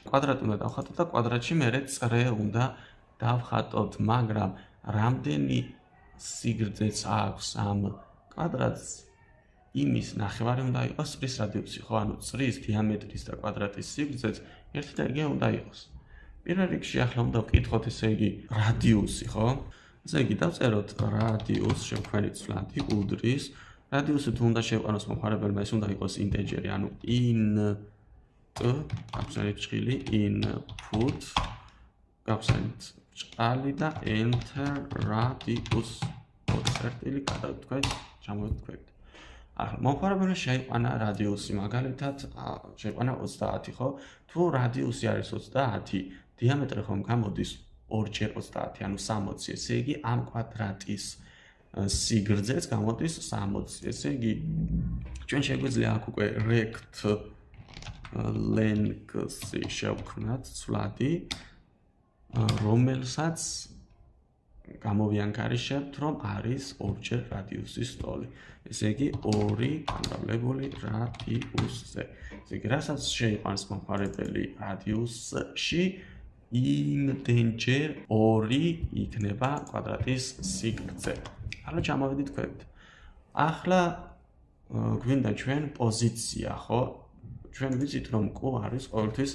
კვადრატი უნდა დავხატოთ და კვადრატში მერე წრე უნდა დავხატოთ, მაგრამ რამდენი სიგრძეც აქვს ამ კვადრატს, იმის ნახევარი უნდა იყოს წრის რადიუსი, ხო? ანუ წრის დიამეტრის და კვადრატის სიგრძეც ერთი და იგივე უნდა იყოს. პირველ რიგში ახლა უნდა ვკითხოთ, ესე იგი, რადიუსი, ხო? ესე იგი, დავწეროთ რადიუსს, შევქმნით ცვლადი, უდრის. რადიუსი თუ უნდა შევყვანოს მომხმარებელმა, ეს უნდა იყოს ინტეჯერი, ანუ int, გავხსენით ჭრილი, input, გავხსენით ჭრალი და enter radius. წერტილი გადავთქვეთ, ჩამოვთქვეთ. ახლა მომხმარებელმა შეიყვანა რადიუსი, მაგალითად, შეიყვანა 30, ხო? თუ რადიუსი არის 30, დიამეტრი ხომ გამოდის 2 × 30, ანუ 60, ესე იგი, ამ კვადრატის სიგრძეც გამოდის 60. ესე იგი, ჩვენ შეგვიძლია აქ უკვე rect length-ი შევქმნათ ცვლადი, რომელსაც გამოვიანგარიშებთ, რომ არის 2 რადიუსის ტოლი. ესე იგი, 2 განავლებული რადიუსზე. ესე იგი, რასაც შეიყვანს მომხმარებელი რადიუსში, იმდენჯერ 2 იქნება კვადრატის სიგრძე. ახლა ჩამოვედით ქვევით. ახლა გვინდა ჩვენ პოზიცია, ხო? ჩვენ ვიცით, რომ Q არის ყოველთვის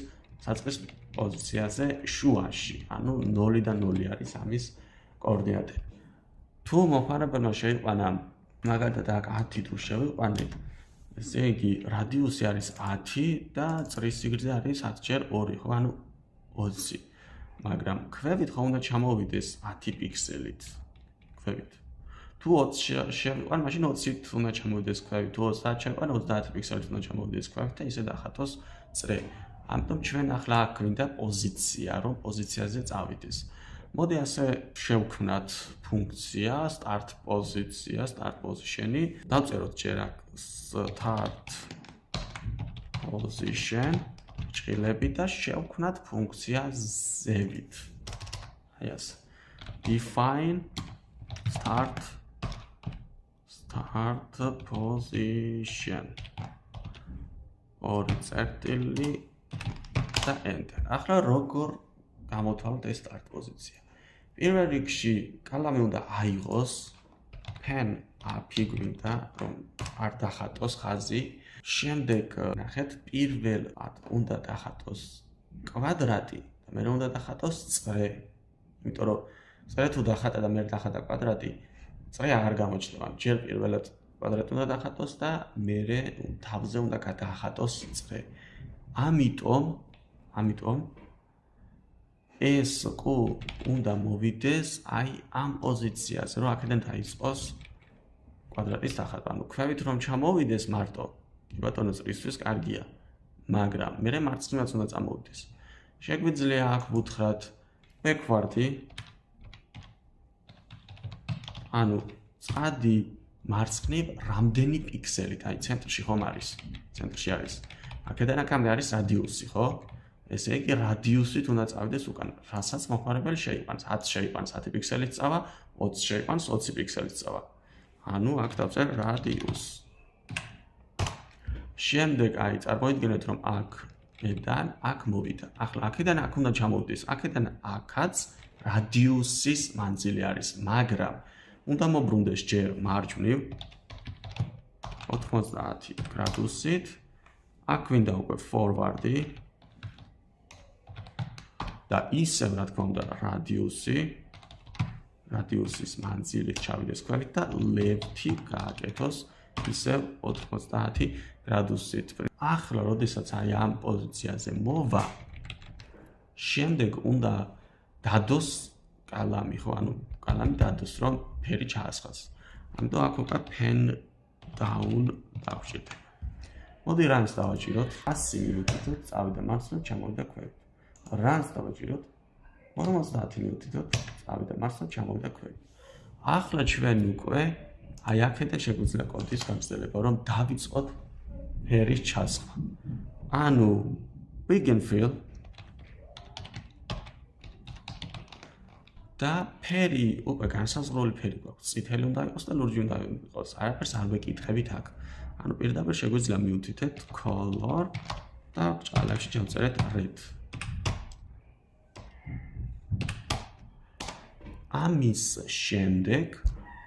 საწყის პოზიციაზე შუაში, ანუ 0 და 0 არის ამის კოორდინატები. თუ მომხმარებელმა შეიყვანა, მაგალითად აქ 10 თუ შევიყვანეთ, ესე იგი რადიუსი არის 10 და წრის სიგრძე არის 10×2, ხო? ანუ 20. მაგრამ ქვევით ხო უნდა ჩამოვიდეს 10 პიქსელით. ქვევით. თუ 20 შევიყვან, მაშინ 20-ით უნდა ჩამოვიდეს ქვევით. თუ 30 შევიყვან, 30 პიქსელით უნდა ჩამოვიდეს ქვევით და ისე დახატოს წრე. ამიტომ ჩვენ ახლა აქ გვინდა პოზიცია, რომ პოზიციაზე წავიდეს. მოდი ასე შევქმნათ ფუნქცია start position, start position-ი. დავწეროთ ჯერ აქ start position ჭრილები და შევქმნათ ფუნქცია ზევით. აი ასე. define start position. ორი წერტილი და enter. ახლა როგორ გამოვთვალოთ ეს start პოზიცია. პირველ რიგში კალამი უნდა აიღოს, pen up-ი გვინდა, რომ არ დახატოს ხაზი. შემდეგ ნახეთ, პირველად უნდა დახატოს კვადრატი და მერე უნდა დახატოს წრე. იმიტომ რომ წრე თუ დახატა და მერე დახატა კვადრატი, წრე აღარ გამოჩნდება. ჯერ პირველად კვადრატი უნდა დახატოს და მერე თავზე უნდა გადაახატოს წრე. ამიტომ ეს Q უნდა მოვიდეს აი ამ პოზიციაზე, რომ აქედან დაიწყოს კვადრატის დახატვა. ანუ ქვევით რომ ჩამოვიდეს მარტო, კი ბატონო, წრისთვის კარგია, მაგრამ მერე მარცხნივაც უნდა წამოვიდეს. შეგვიძლია აქ ვუთხრათ ბეკვარდი, ანუ წადი მარცხნივ რამდენი პიქსელით, აი ცენტრში ხომ არის, ცენტრში არის. აქედან აქამდე არის რადიუსი, ხო? ესე იგი რადიუსით უნდა წავიდეს უკან, რასაც მომხმარებელი შეიყვანს, 10 შეიყვანს 10 პიქსელით წავა, 20 შეიყვანს 20 პიქსელით წავა. ანუ აქ დავწერ რადიუსს. შემდეგ აი წარმოიდგინეთ, რომ აქედან აქ მოვიდა. ახლა აქედან აქ უნდა ჩამოვიდეს. აქედან აქაც რადიუსის მანძილი არის, მაგრამ უნდა მოbrunდეს ჯერ მარჯვნივ 90 გრადუსით. აქ გვინდა უკვე ფორვარდი და ისევ რა თქმა უნდა რადიუსის მანძილით ჩავიდეს ქვევით და left-ი გააკეთოს ისევ 90 გრადუსით. ახლა როდესაც აი ამ პოზიციაზე მოვა, შემდეგ უნდა დადოს კალამი, ხო? ანუ კალამი დადოს, რომ ფერი ჩაასხას. ამიტომ აქ უკვე pen down დავჭირდება. მოდი runs დავაჭიროთ 100 მინუტით, წავიდა მარცხნივ, ჩამოვიდა ქვევით. runs დავაჭიროთ 50 მინუტით, წავიდა მარცხნივ, ჩამოვიდა ქვევით. ახლა ჩვენ უკვე აი აქედან შეგვიძლია კოდის გაგრძელება, რომ დავიწყოთ ფერის ჩასხმა. ანუ begin fill და ფერი უკვე განსაზღვრული ფერი გვაქვს. წითელი უნდა იყოს და ლურჯი უნდა იყოს. არაფერს არ ვეკითხებით აქ. ანუ პირდაპირ შეგვიძლია მივუთითეთ color და ჭალებში ჩავწერეთ red. ამის შემდეგ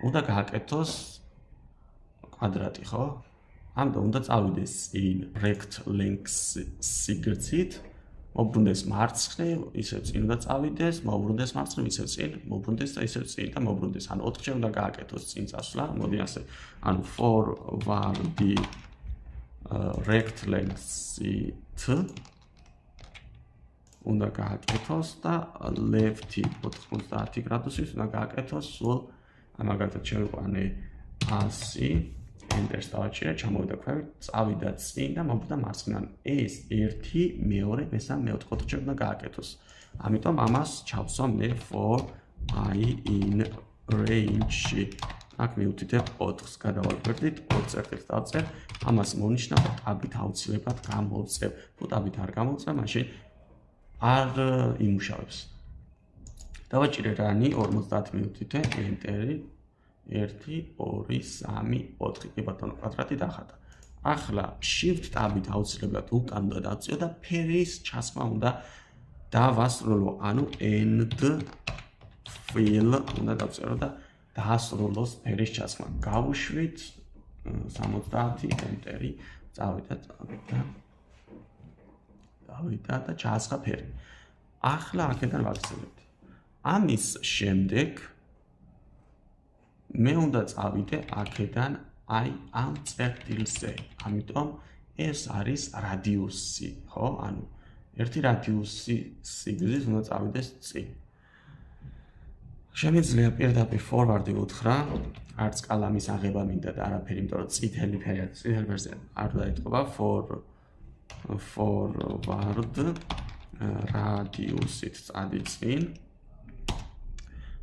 უნდა გააკეთოს კვადრატი, ხო? ამიტომ უნდა წავიდეს წინ rect length სიგრძით, მოbrunდეს მარცხნივ, ისევ წინ უნდა წავიდეს, მოbrunდეს მარცხნივ, ისევ წინ, მოbrunდეს და ისევ წინ და მოbrunდეს. ანუ 4-ჯერ უნდა გააკეთოს წინ წასვლა. მოდი ასე. ანუ forward rect length-ით უნდა გააკეთოს და left 90 გრადუსით უნდა გააკეთოს სულ, მაგალითად შევიყვანე 100 Enter-ს დავაჭირე, ჩამოვიდა ქვევით, წავიდა წინ და მოbrunდა მარცხნიდან. ეს 1, 2, მესამე, მეოთხე 4-ჯერ უნდა გააკეთოს. ამიტომ ამას ჩავსვა მე for I in range-ში. აქ მივთითებ 4-ს, გადავალფერდით, 4 წერტილს დავწერ, ამას მონიშნავ და ტაბით აუცილებლად გამოვწევ. თუ ტაბით არ გამოვწევ, მაშინ არ იმუშავებს. დავაჭირე რანი 50 მინუტითე, Enter-ი 1, 2, 3, 4. კი ბატონო, კვადრატი დახატა. ახლა Shift ტაბით აუცილებლად უკან უნდა დავწიო და ფერის ჩასმა უნდა დავასრულო. ანუ end fill უნდა დავწერო და დაასრულოს ფერის ჩასმა. გავუშვით 70 Enter-ი, დავიდა და ჩაასხა ფერი. ახლა აქედან ვაქცევებთ. ამის შემდეგ მე უნდა წავიდე აქედან აი ამ წერტილზე. ამიტომ ეს არის რადიუსი, ხო? ანუ ერთი რადიუსი სიგრძით უნდა წავიდეს წინ. შემიძლია პირდაპირ forward-ი უთხრა, არც კალამის აღება მინდა და არაფერი, იმიტომ რომ წითელი ფერზე არ დაიწყობა forward radius-ით წადი წინ.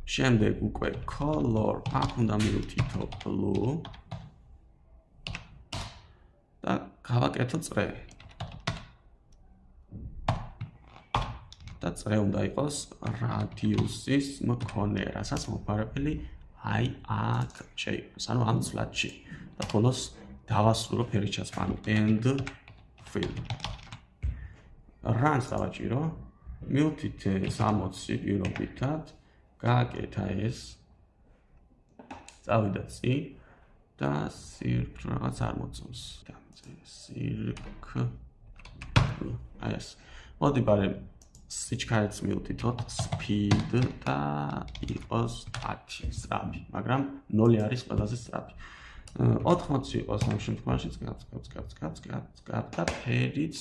შემდეგ უკვე color აქ უნდა მივუთითო blue და გავაკეთო წრე. და წრე უნდა იყოს radius-ის მქონე, რასაც მოფარებელი აი აქ შეიქმნას, ანუ ამ წლადში. და ბოლოს დავასრულო ფერის ჩასმა, ანუ end fill. Runs დავაჭირო, მივთითე 60 პირობითად, გააკეთა ეს, წავიდა წინ და circle რაღაც არ მოწონს. circle. აი ეს. მოდი ბარემ სიჩქარეც მივთითოთ speed და იყოს 10 სწრაფი, მაგრამ 0 არის ყველაზე სწრაფი. 80 იყოს ამ შემთხვევაშიც გაც და ფერიც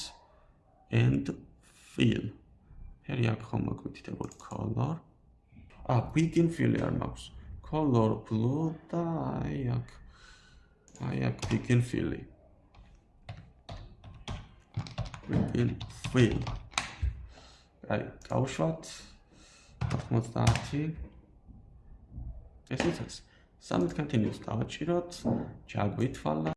end fill. ფერი აქ ხომ მოგვითითებოდი color. Begin fill არ მაქვს. Color blue და აი აქ begin fill. Begin fill. აი, გავუშვათ 90. ეს ის. Summit continues დავაჭიროთ, ჩაგვითვალა.